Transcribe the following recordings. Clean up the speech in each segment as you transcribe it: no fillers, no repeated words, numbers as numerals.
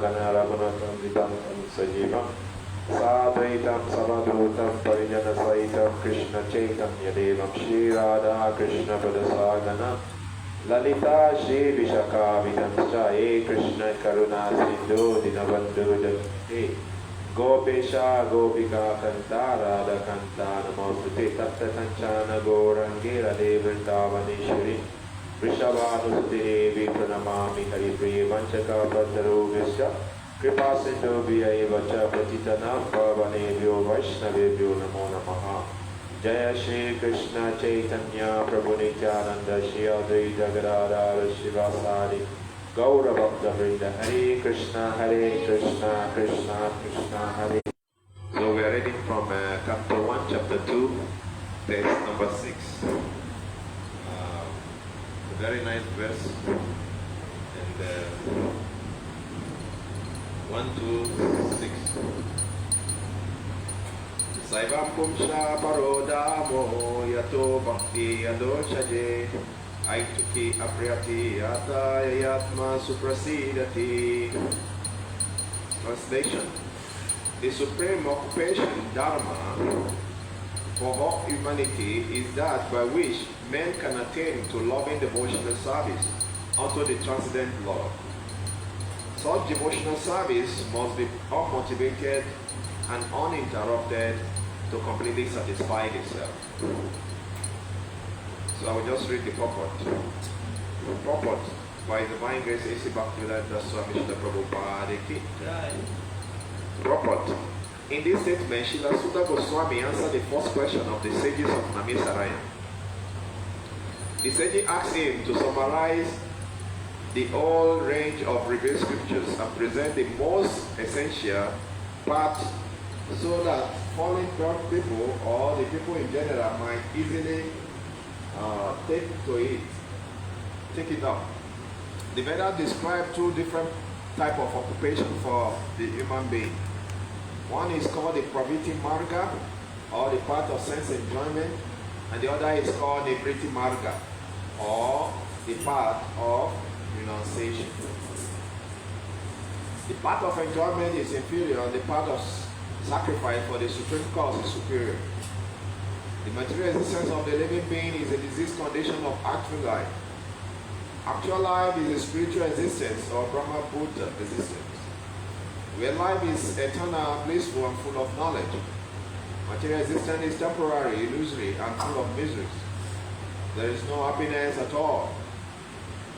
Gana Ragunatam Vidantam Sajivam Sadvaitam Savadhutam Parijana Saitam Krishna Chaitanya Devam Shri Radha Krishna Padasagana Lalita Shri Vishaka Vidamscha E Krishna Karuna Sindhu Dinabandhu Jagate Gopesha Gopika Kanta Radha Kanta Namostute Tatta Kanchana Gorangira Devrindavani Vrishabhanusuti Devi Pranamami Haripriya Vanchaka Padaro Visya Kripa Sindhu Vyaivacha Patitanam Pavanebhyo Vaishnavebhyo Namo Namaha Jaya Shri Krishna Chaitanya Prabhu Nityananda Shri Advaita Gadadhara Shivasari Gaura Bhakta Vrinda Hare Krishna Krishna Krishna Hare. So we are reading from Canto 1, Chapter 2, text number 6. A very nice verse. And 1, 2, 6. Saivam Pumsha Parodamo Yato Bhakti Adochaje Aituki Apriyati Yata Yatma Suprasidati. Translation. The supreme occupation, Dharma, for all humanity is that by which men can attain to loving devotional service unto the transcendent Lord. Such devotional service must be unmotivated and uninterrupted to completely satisfy itself. So I will just read the purport. Purport by Divine Grace A.C. Bhaktivedanta Swami Srila Prabhupada Ki. Purport. In this statement, Srila Sutta Goswami answered the first question of the sages of Namisaraya. The sage asked him to summarize the whole range of revealed scriptures and present the most essential parts so that fallen people or the people in general might easily take it up. The Vedas describe two different types of occupation for the human being. One is called the pravritti marga, or the path of sense enjoyment, and the other is called the vritti marga, or the path of renunciation. The path of enjoyment is inferior, and the path of sacrifice for the supreme cause is superior. The material existence of the living being is a diseased condition of actual life. Actual life is a spiritual existence or Brahma Buddha existence, where life is eternal, blissful, and full of knowledge. Material existence is temporary, illusory, and full of miseries. There is no happiness at all.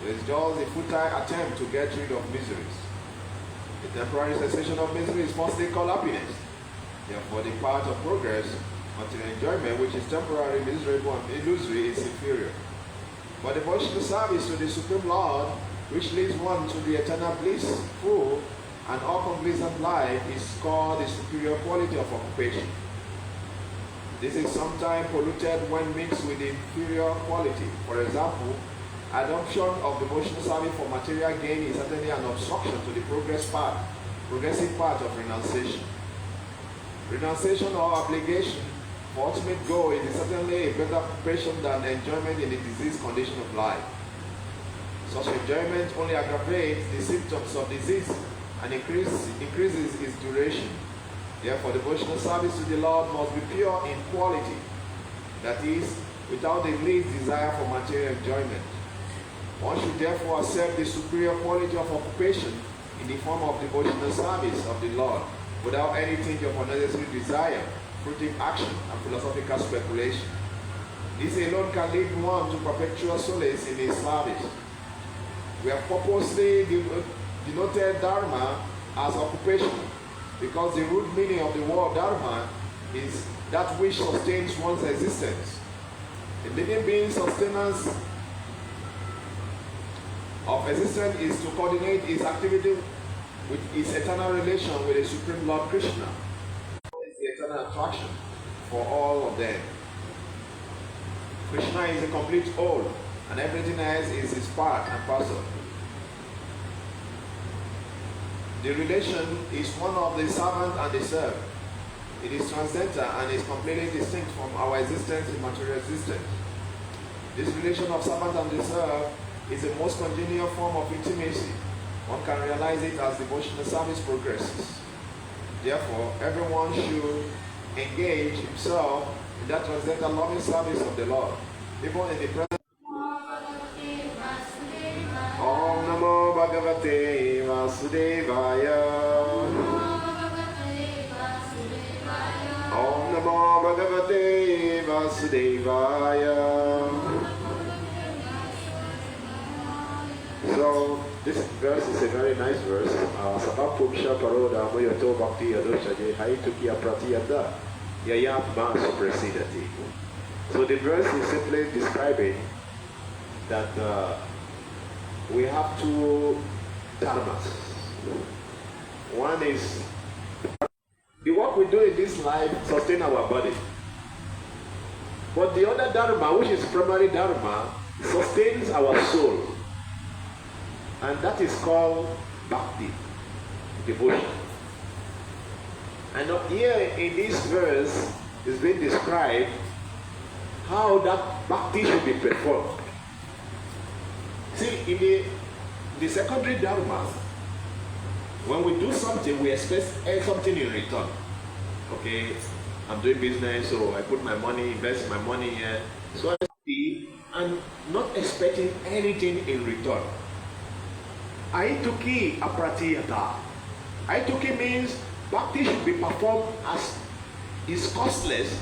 There is just a futile attempt to get rid of miseries. The temporary cessation of misery is mostly called happiness. Therefore, the path of progress, material enjoyment, which is temporary, miserable, and illusory, is inferior. But devotional service to the Supreme Lord, which leads one to the eternal blissful and all-complacent life, is called the superior quality of occupation. This is sometimes polluted when mixed with the inferior quality. For example, adoption of devotional service for material gain is certainly an obstruction to the progressive path of renunciation. Renunciation or obligation for ultimate goal is certainly a better occupation than enjoyment in the diseased condition of life. Such enjoyment only aggravates the symptoms of disease and increases its duration. Therefore, devotional service to the Lord must be pure in quality, that is, without the least desire for material enjoyment. One should therefore accept the superior quality of occupation in the form of devotional service of the Lord, without any tinge of unnecessary desire, fruitive action, and philosophical speculation. This alone can lead one to perpetual solace in his service. We have purposely denoted Dharma as occupation, because the root meaning of the word Dharma is that which sustains one's existence. The living being's sustenance of existence is to coordinate his activity with his eternal relation with the Supreme Lord Krishna. It's the eternal attraction for all of them. Krishna is a complete whole, and everything else is his part and parcel. The relation is one of the servant and the served. It is transcendental and is completely distinct from our existence in material existence. This relation of servant and the served is the most congenial form of intimacy, One can realize it as devotional service progresses. Therefore, everyone should engage himself in that transcendental loving service of the Lord, even in the present. Om Namo Bhagavate Vasudevaya. Om Namo Bhagavate Vasudevaya. So this verse is a very nice verse. Sabapumsha paroda moyoto bhakti adoshaje haituki apratiyada yayatma suprasidati. So the verse is simply describing that we have two dharmas. One is the work we do in this life sustain our body. But the other dharma, which is primary dharma, sustains our soul. And that is called bhakti, devotion. And here in this verse is being described how that bhakti should be performed. See, in the secondary dharma, when we do something, we expect something in return. Okay, I'm doing business, so I put my money, invest my money here. So I see, and not expecting anything in return. Aituki apratiyata. Aituki means bhakti should be performed as is costless.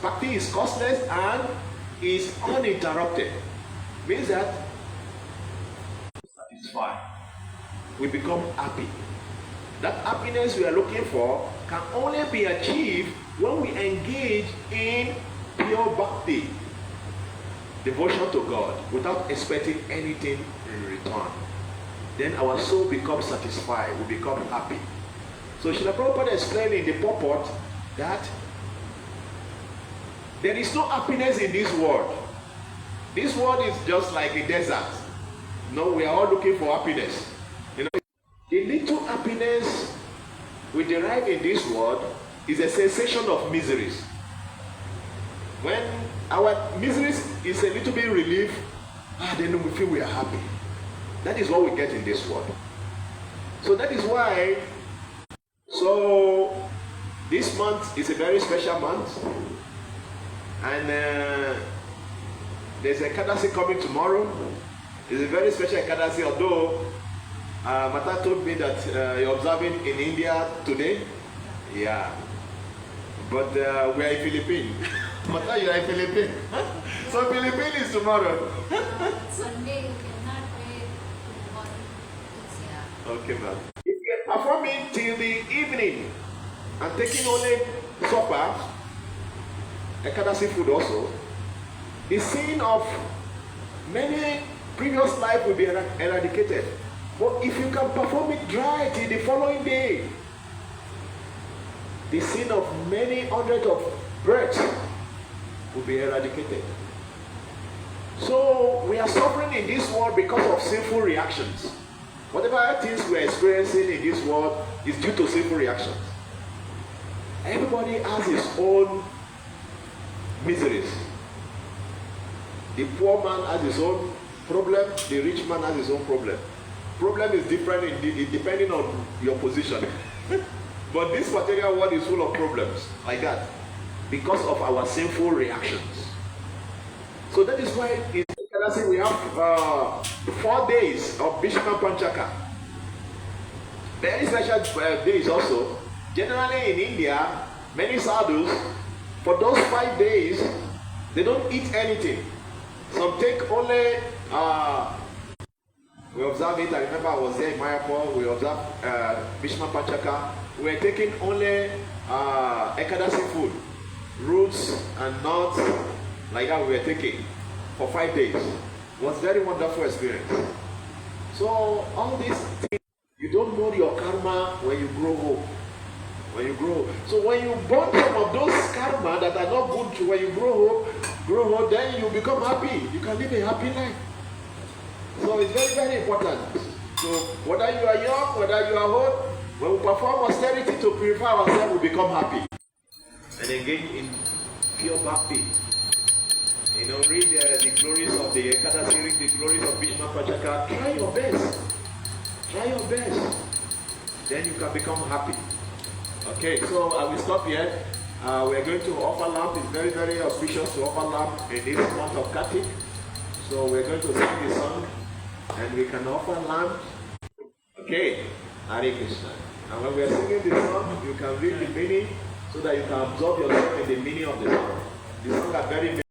Bhakti is costless and is uninterrupted. Means that satisfied. We become happy. That happiness we are looking for can only be achieved when we engage in pure bhakti, devotion to God, without expecting anything in return. Then our soul becomes satisfied, we become happy. So Srila Prabhupada explained in the purport that there is no happiness in this world. This world is just like a desert. No, we are all looking for happiness. You know, the little happiness we derive in this world is a sensation of miseries. When our miseries is a little bit relief, then we feel we are happy. That is what we get in this world. So that is why, so this month is a very special month. And there's a Ekadasi coming tomorrow. It's a very special Ekadasi, although Mata told me that you're observing in India today. Yeah. But we are in Philippines. Mata, you are in Philippines. So Philippines is tomorrow. Sunday you cannot pay for okay, ma'am. If you are performing till the evening and taking only supper, Ekadasi food also, the sin of many previous life will be eradicated. But if you can perform it dry till the following day, the sin of many hundreds of births will be eradicated. So we are suffering in this world because of sinful reactions. Whatever things we are experiencing in this world is due to sinful reactions. Everybody has his own miseries. The poor man has his own problem, the rich man has his own problem. Problem is different depending on your position. But this material world is full of problems like that because of our sinful reactions. So that is why in Ekadasi we have 4 days of Bhishma Panchaka. Very special days also. Generally in India, many sadhus, for those 5 days, they don't eat anything. Some take only, we observe it, I remember I was there in Mayapur, we observed Bhishma Panchaka. We were taking only Ekadasi food, roots and nuts, like that we were taking for 5 days. It was a very wonderful experience. So all these things, you don't know your karma when you grow old. When you grow. So when you burn some of those karma that are not good to when you grow old, then you become happy. You can live a happy life. So it's very, very important. So whether you are young, whether you are old, when we perform austerity to purify ourselves, we become happy. And engage in pure bhakti. You know, read the glories of the Ekadasi, read the glories of Bhishma Panchaka. Try your best. Try your best. Then you can become happy. Okay, so I will stop here. We're going to offer lamp. It's very, very auspicious to offer lamp in this month of Kartik. So we're going to sing the song and we can offer lamp. Okay, Hare Krishna. And when we're singing the song, you can read the meaning so that you can absorb yourself in the meaning of the song. The song are very